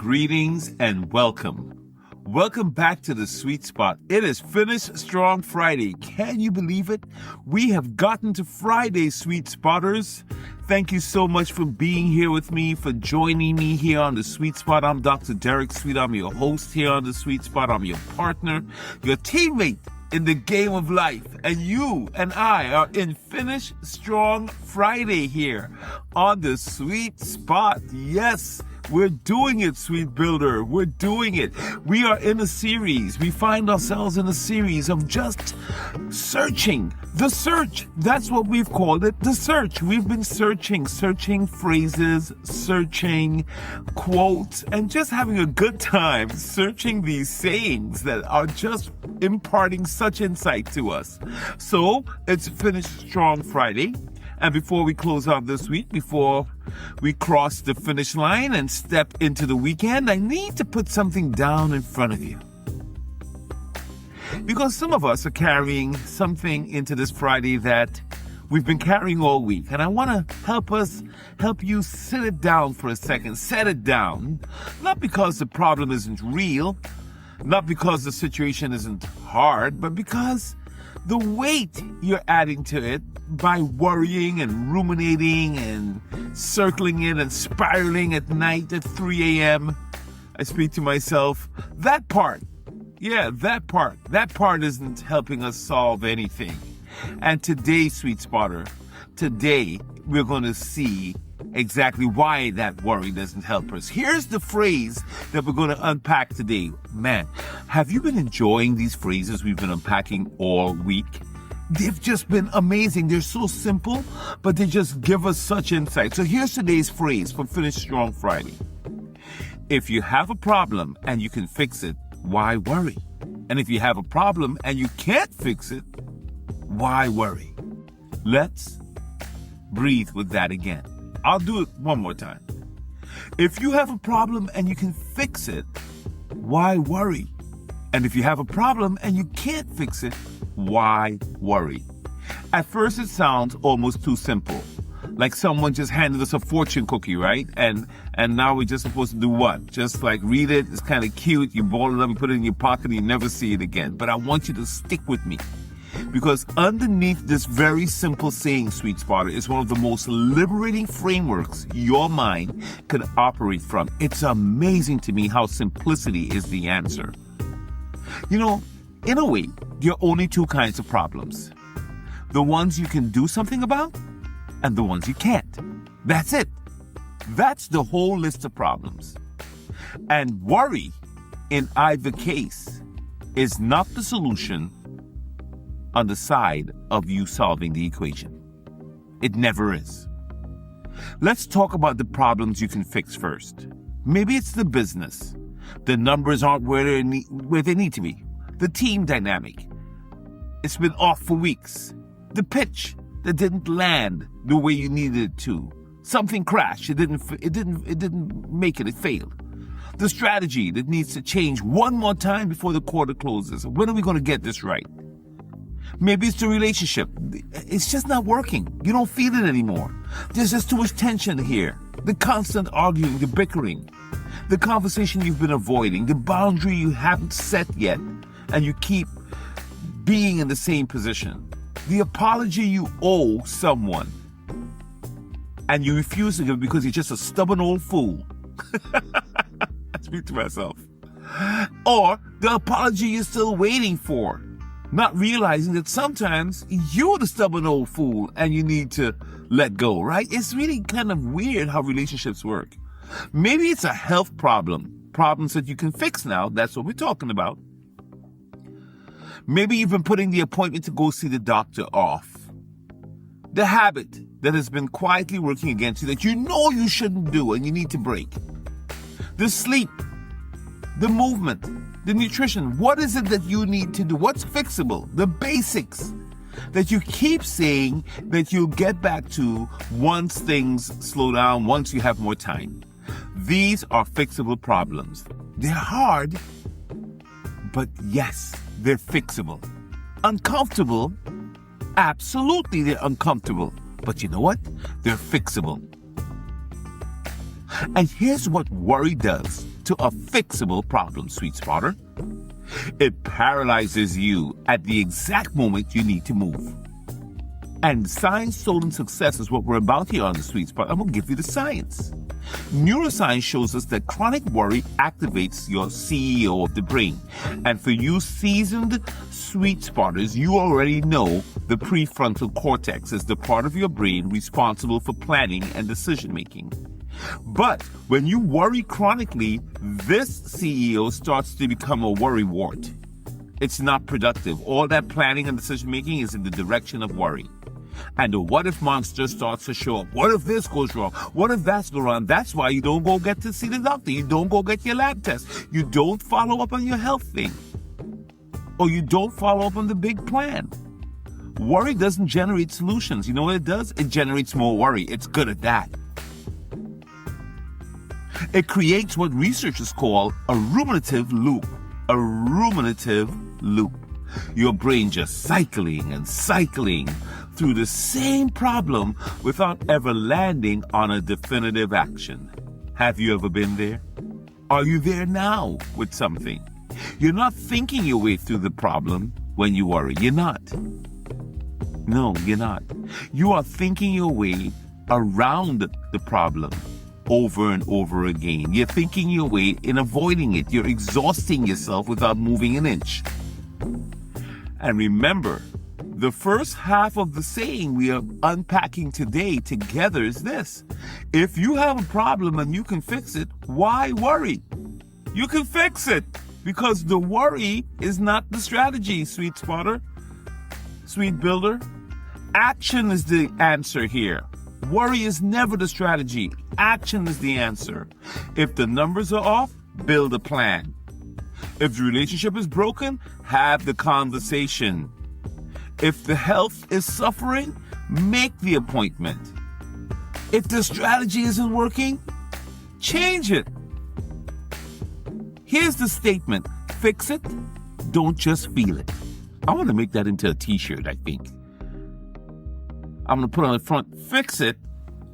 Greetings and welcome. Welcome back to the sweet spot. It is Finish Strong Friday. Can you believe it? We have gotten to Friday, sweet spotters. Thank you so much for being here with me, for joining me here on the sweet spot. I'm Dr. Derek Sweet. I'm your host here on the sweet spot. I'm your partner, your teammate in the game of life. And you and I are in Finish Strong Friday here on the sweet spot. Yes. We're doing it, sweet builder. We're doing it. We are in a series. We find ourselves in a series of just searching. The search. That's what we've called it. The search. We've been searching phrases, searching quotes, and just having a good time searching these sayings that are just imparting such insight to us. So it's Finish Strong Friday. And before we close out this week, before we cross the finish line and step into the weekend, I need to put something down in front of you. Because some of us are carrying something into this Friday that we've been carrying all week. And I want to help you sit it down for a second, set it down. Not because the problem isn't real, not because the situation isn't hard, but because the weight you're adding to it by worrying and ruminating and circling it and spiraling at night at 3 a.m. I speak to myself, that part isn't helping us solve anything. And today, sweet spotter, today we're going to see exactly why that worry doesn't help us. Here's the phrase that we're going to unpack today. Man, have you been enjoying these phrases we've been unpacking all week? They've just been amazing. They're so simple, but they just give us such insight. So here's today's phrase for Finish Strong Friday. If you have a problem and you can fix it, why worry? And if you have a problem and you can't fix it, why worry? Let's breathe with that again. I'll do it one more time. If you have a problem and you can fix it, why worry? And if you have a problem and you can't fix it, why worry? At first it sounds almost too simple. Like someone just handed us a fortune cookie, right? And now we're just supposed to do what? Just like read it, it's kind of cute, you ball it up and put it in your pocket and you never see it again. But I want you to stick with me. Because underneath this very simple saying, sweet spotter, is one of the most liberating frameworks your mind could operate from. It's amazing to me how simplicity is the answer. You know, in a way, there are only two kinds of problems. The ones you can do something about and the ones you can't. That's it. That's the whole list of problems. And worry, in either case, is not the solution on the side of you solving the equation. It never is. Let's talk about the problems you can fix first. Maybe it's the business. The numbers aren't where they need to be. The team dynamic. It's been off for weeks. The pitch that didn't land the way you needed it to. Something crashed. It didn't make it. It failed. The strategy that needs to change one more time before the quarter closes. When are we going to get this right? Maybe it's the relationship. It's just not working. You don't feel it anymore. There's just too much tension here. The constant arguing, the bickering, the conversation you've been avoiding, the boundary you haven't set yet, and you keep being in the same position. The apology you owe someone, and you refuse to give because you're just a stubborn old fool. I speak to myself. Or the apology you're still waiting for, not realizing that sometimes you're the stubborn old fool and you need to let go, right? It's really kind of weird how relationships work. Maybe it's a health problem, problems that you can fix now. That's what we're talking about. Maybe you've been putting the appointment to go see the doctor off. The habit that has been quietly working against you that you know you shouldn't do and you need to break. The sleep, the movement, the nutrition. What is it that you need to do? What's fixable? The basics that you keep saying that you'll get back to once things slow down, once you have more time. These are fixable problems. They're hard, but yes, they're fixable. Uncomfortable? Absolutely, they're uncomfortable. But you know what? They're fixable. And here's what worry does to a fixable problem, sweet spotter. It paralyzes you at the exact moment you need to move. And science-stolen success is what we're about here on the Sweet Spot. I'm going to give you the science. Neuroscience shows us that chronic worry activates your CEO of the brain. And for you seasoned sweet spotters, you already know the prefrontal cortex is the part of your brain responsible for planning and decision making. But when you worry chronically, this CEO starts to become a worrywart. It's not productive. All that planning and decision making is in the direction of worry. And the what if monster starts to show up. What if this goes wrong? What if that's going wrong? That's why you don't go get to see the doctor. You don't go get your lab test. You don't follow up on your health thing. Or you don't follow up on the big plan. Worry doesn't generate solutions. You know what it does? It generates more worry. It's good at that. It creates what researchers call a ruminative loop. A ruminative loop. Your brain just cycling and cycling through the same problem without ever landing on a definitive action. Have you ever been there? Are you there now with something? You're not thinking your way through the problem when you worry. You're not. No, you're not. You are thinking your way around the problem over and over again. You're thinking your way in avoiding it. You're exhausting yourself without moving an inch. And remember, the first half of the saying we are unpacking today together is this. If you have a problem and you can fix it, why worry? You can fix it because the worry is not the strategy, sweet spotter, sweet builder. Action is the answer here. Worry is never the strategy. Action is the answer. If the numbers are off, build a plan. If the relationship is broken, have the conversation. If the health is suffering, make the appointment. If the strategy isn't working, change it. Here's the statement. Fix it, don't just feel it. I want to make that into a t-shirt, I think. I'm going to put on the front, fix it,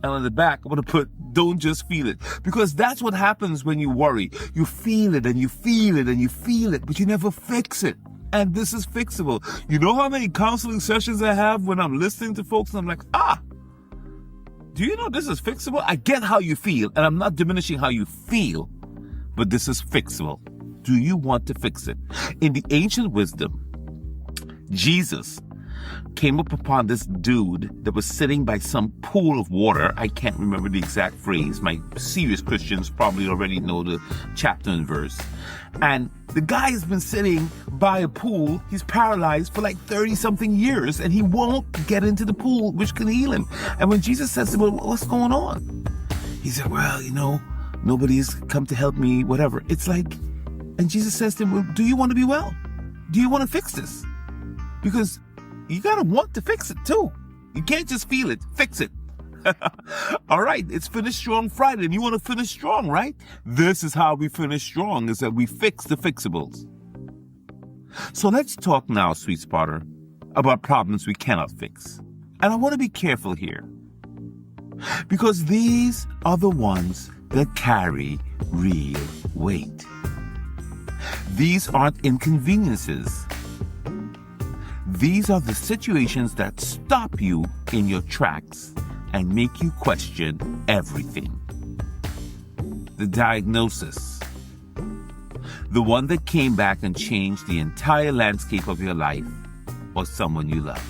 and on the back, I'm going to put, don't just feel it. Because that's what happens when you worry. You feel it and you feel it and you feel it, but you never fix it. And this is fixable. You know how many counseling sessions I have when I'm listening to folks and I'm like, do you know this is fixable? I get how you feel, and I'm not diminishing how you feel, but this is fixable. Do you want to fix it? In the ancient wisdom, Jesus came up upon this dude that was sitting by some pool of water. I can't remember the exact phrase. My serious Christians probably already know the chapter and verse. And the guy has been sitting by a pool. He's paralyzed for like 30-something years, and he won't get into the pool, which can heal him. And when Jesus says to him, well, what's going on? He said, well, nobody's come to help me, whatever. It's like, and Jesus says to him, well, do you want to be well? Do you want to fix this? Because you gotta want to fix it too. You can't just feel it, fix it. All right, it's Finish Strong Friday, and you want to finish strong, right? This is how we finish strong, is that we fix the fixables. So let's talk now, sweet spotter, about problems we cannot fix. And I want to be careful here, because these are the ones that carry real weight. These aren't inconveniences. These are the situations that stop you in your tracks and make you question everything. The diagnosis. The one that came back and changed the entire landscape of your life or someone you love.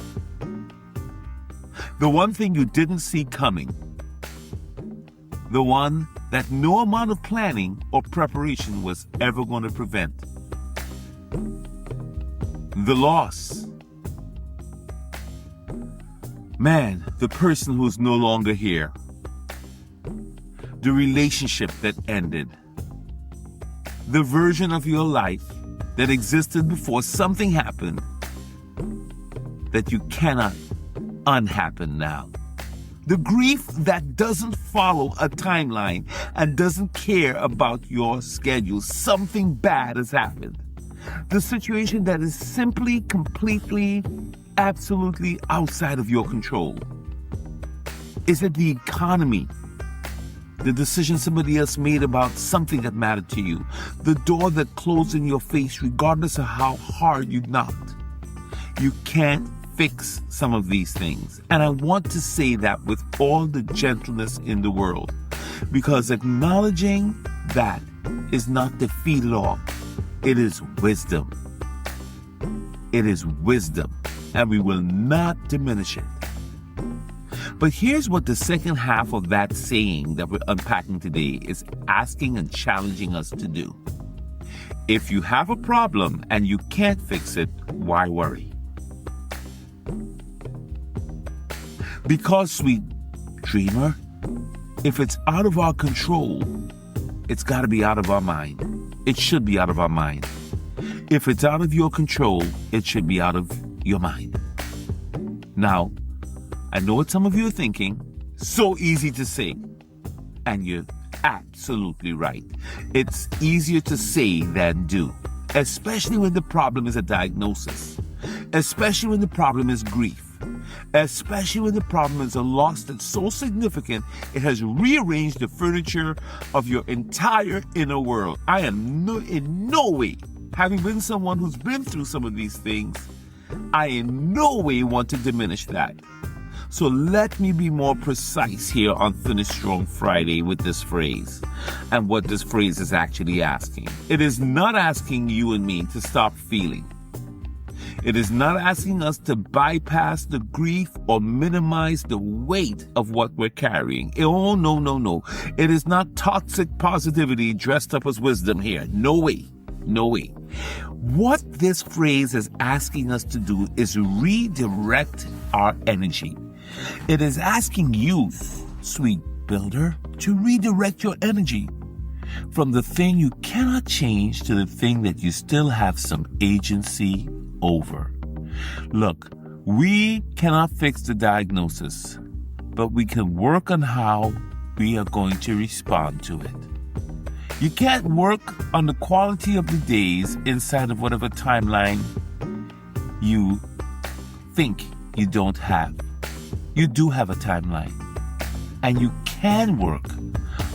The one thing you didn't see coming. The one that no amount of planning or preparation was ever going to prevent. The loss. Man, the person who's no longer here. The relationship that ended. The version of your life that existed before something happened that you cannot unhappen now. The grief that doesn't follow a timeline and doesn't care about your schedule. Something bad has happened. The situation that is simply, completely, absolutely outside of your control. Is it the economy? the decision somebody else made about something that mattered to you, the door that closed in your face regardless of how hard you knocked. You can't fix some of these things. And I want to say that with all the gentleness in the world, because acknowledging that is not defeat at all. It is wisdom. It is wisdom, and we will not diminish it. But here's what the second half of that saying that we're unpacking today is asking and challenging us to do. If you have a problem and you can't fix it, why worry? Because, sweet dreamer, if it's out of our control, it's got to be out of our mind. It should be out of our mind. If it's out of your control, it should be out of your mind. Now, I know what some of you are thinking. So easy to say. And you're absolutely right. It's easier to say than do, especially when the problem is a diagnosis, especially when the problem is grief, especially when the problem is a loss that's so significant it has rearranged the furniture of your entire inner world. I am in no way, having been someone who's been through some of these things, I in no way want to diminish that. So let me be more precise here on Finish Strong Friday with this phrase and what this phrase is actually asking. It is not asking you and me to stop feeling. It is not asking us to bypass the grief or minimize the weight of what we're carrying. Oh, no, no, no. It is not toxic positivity dressed up as wisdom here. No way. No way. What this phrase is asking us to do is redirect our energy. It is asking you, sweet builder, to redirect your energy from the thing you cannot change to the thing that you still have some agency over. Look, we cannot fix the diagnosis, but we can work on how we are going to respond to it. You can't work on the quality of the days inside of whatever timeline you think you don't have. You do have a timeline, and you can work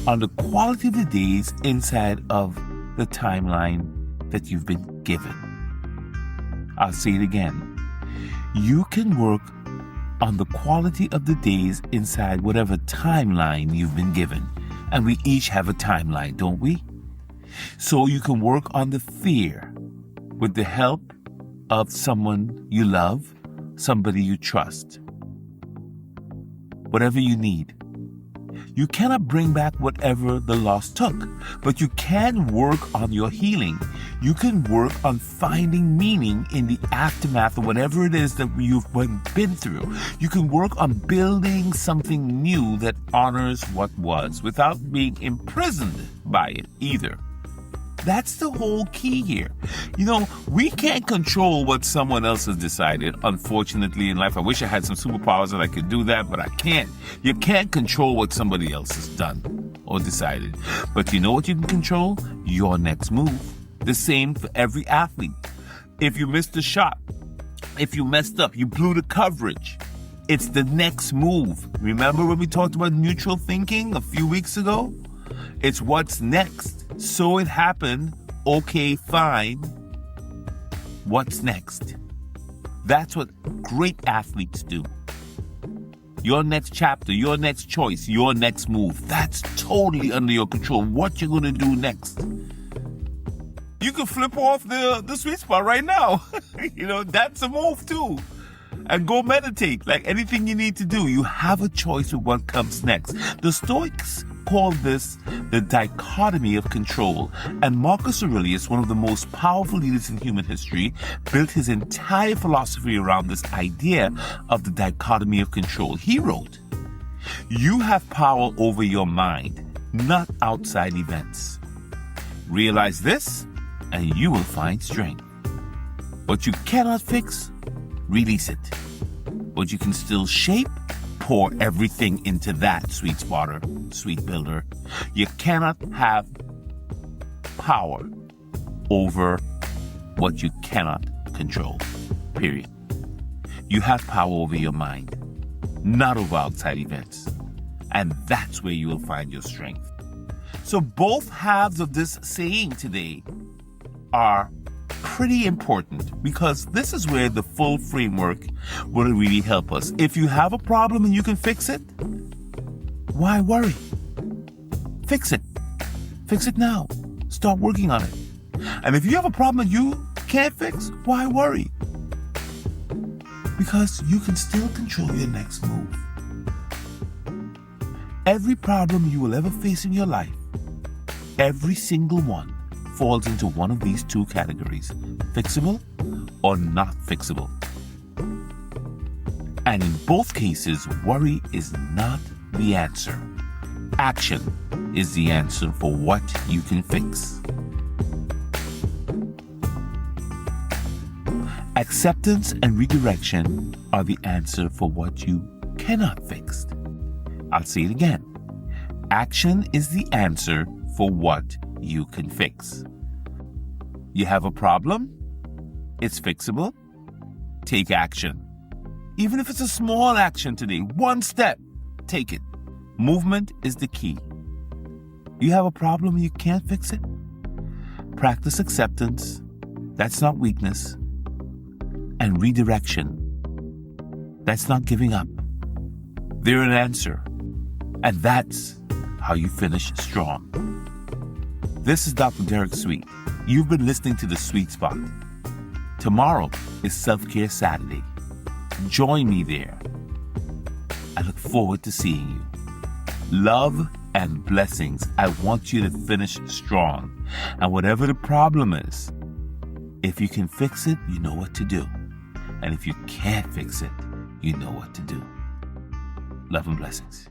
on the quality of the days inside of the timeline that you've been given. I'll say it again. You can work on the quality of the days inside whatever timeline you've been given. And we each have a timeline, don't we? So you can work on the fear with the help of someone you love, somebody you trust. Whatever you need. You cannot bring back whatever the loss took, but you can work on your healing. You can work on finding meaning in the aftermath of whatever it is that you've been through. You can work on building something new that honors what was without being imprisoned by it either. That's the whole key here. You know, we can't control what someone else has decided, unfortunately, in life. I wish I had some superpowers that I could do that, but I can't. You can't control what somebody else has done or decided. But you know what you can control? Your next move. The same for every athlete. If you missed a shot, if you messed up, you blew the coverage, it's the next move. Remember when we talked about neutral thinking a few weeks ago? It's what's next. So it happened. Okay, fine. What's next? That's what great athletes do. Your next chapter, your next choice, your next move. That's totally under your control. What you're going to do next. You can flip off the sweet spot right now. You know, that's a move too. And go meditate. Like anything you need to do, you have a choice of what comes next. The Stoics call this the dichotomy of control. And Marcus Aurelius, one of the most powerful leaders in human history, built his entire philosophy around this idea of the dichotomy of control. He wrote, "You have power over your mind, not outside events. Realize this, and you will find strength. What you cannot fix, release it. What you can still shape, pour everything into that, sweet spotter, sweet builder. You cannot have power over what you cannot control, period. You have power over your mind, not over outside events. And that's where you will find your strength. So both halves of this saying today are pretty important, because this is where the full framework will really help us. If you have a problem and you can fix it, why worry? Fix it. Fix it now. Start working on it. And if you have a problem and you can't fix, why worry? Because you can still control your next move. Every problem you will ever face in your life, every single one, falls into one of these two categories: fixable or not fixable. And in both cases, worry is not the answer. Action is the answer for what you can fix. Acceptance and redirection are the answer for what you cannot fix. I'll say it again. Action is the answer for what you can fix. You have a problem? It's fixable. Take action. Even if it's a small action today, one step, take it. Movement is the key. You have a problem and you can't fix it? Practice acceptance. That's not weakness. And redirection. That's not giving up. They're an answer. And that's how you finish strong. This is Dr. Derek Sweet. You've been listening to The Sweet Spot. Tomorrow is Self-Care Saturday. Join me there. I look forward to seeing you. Love and blessings. I want you to finish strong. And whatever the problem is, if you can fix it, you know what to do. And if you can't fix it, you know what to do. Love and blessings.